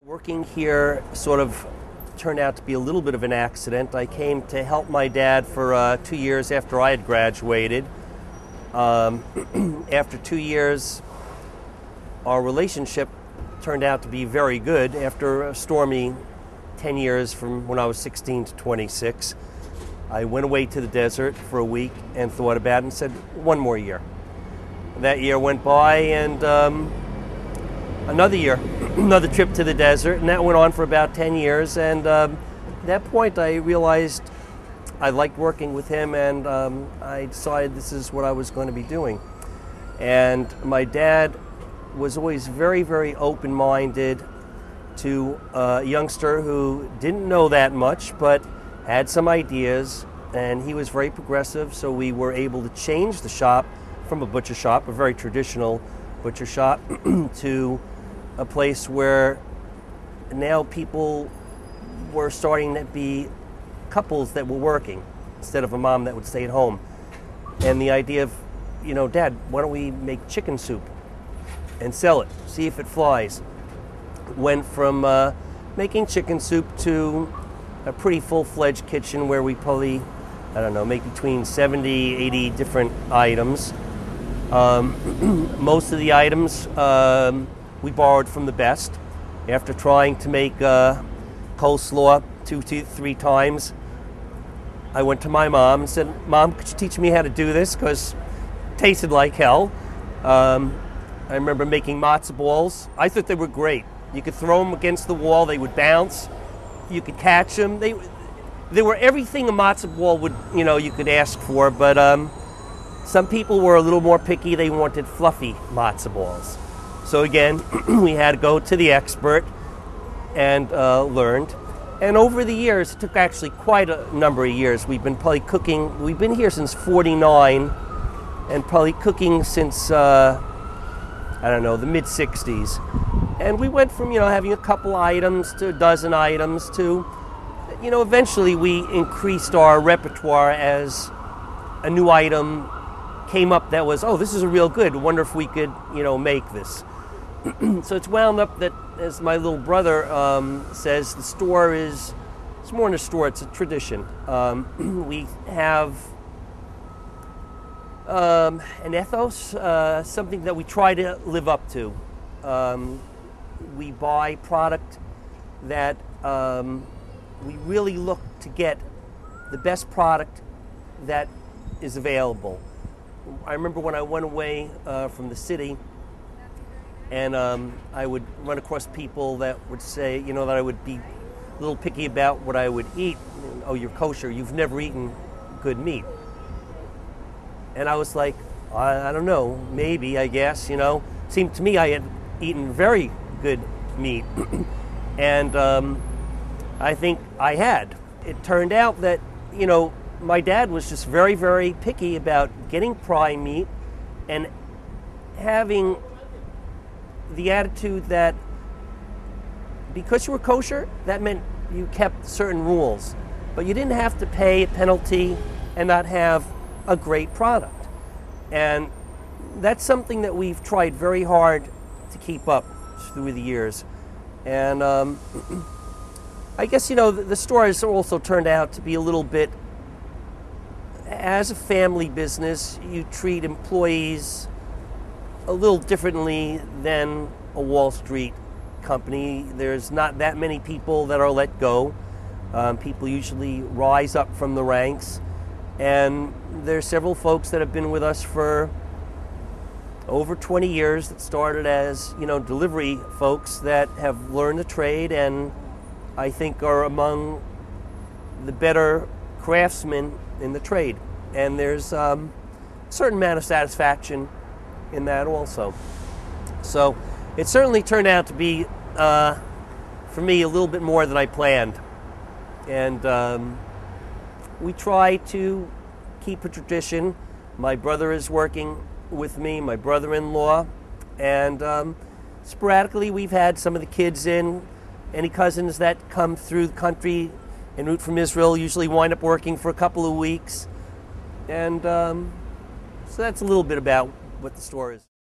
Working here sort of turned out to be a little bit of an accident. I came to help my dad for 2 years after I had graduated. After 2 years, our relationship turned out to be very good. After a stormy 10 years from when I was 16 to 26, I went away to the desert for a week and thought about it and said, one more year. That year went by, and another year, another trip to the desert, and that went on for about 10 years. And at that point, I realized I liked working with him, and I decided this is what I was going to be doing. And my dad was always very, very open-minded to a youngster who didn't know that much, but had some ideas, and he was very progressive, so we were able to change the shop from a butcher shop, a very traditional butcher shop, to a place where now people were starting to be couples that were working instead of a mom that would stay at home. And the idea of, Dad, why don't we make chicken soup and sell it, see if it flies, went from making chicken soup to a pretty full-fledged kitchen where we probably, make between 70, 80 different items. Most of the items we borrowed from the best. After trying to make coleslaw 2 to 3 times, I went to my mom and said, Mom, could you teach me how to do this? Because it tasted like hell. I remember making matzo balls. I thought they were great. You could throw them against the wall, they would bounce. You could catch them. They were everything a matzo ball would, you could ask for, but some people were a little more picky. They wanted fluffy matzo balls. So again, we had to go to the expert and learned. And over the years, it took actually quite a number of years. We've been probably cooking, we've been here since '49 and probably cooking since, the mid-'60s. And we went from, having a couple items to a dozen items to, eventually we increased our repertoire as a new item came up that was, oh, this is a real good. Wonder if we could, make this. So it's wound up that, as my little brother says, the store is, it's more than a store, it's a tradition. We have an ethos, something that we try to live up to. We buy product that we really look to get the best product that is available. I remember when I went away from the city, and I would run across people that would say, that I would be a little picky about what I would eat. Oh, you're kosher, you've never eaten good meat. And I was like, I don't know, maybe, I guess, Seemed to me I had eaten very good meat. And I think I had. It turned out that, my dad was just very, very picky about getting prime meat and having the attitude that because you were kosher, that meant you kept certain rules. But you didn't have to pay a penalty and not have a great product. And that's something that we've tried very hard to keep up through the years. And I guess, the store has also turned out to be a little bit, as a family business, you treat employees a little differently than a Wall Street company. There's not that many people that are let go. People usually rise up from the ranks. And there's several folks that have been with us for over 20 years that started as, delivery folks that have learned the trade and I think are among the better craftsmen in the trade. And there's a certain amount of satisfaction in that also. So it certainly turned out to be, for me, a little bit more than I planned. And we try to keep a tradition. My brother is working with me, my brother-in-law, and sporadically we've had some of the kids in. Any cousins that come through the country en route from Israel usually wind up working for a couple of weeks. And so that's a little bit about what the store is.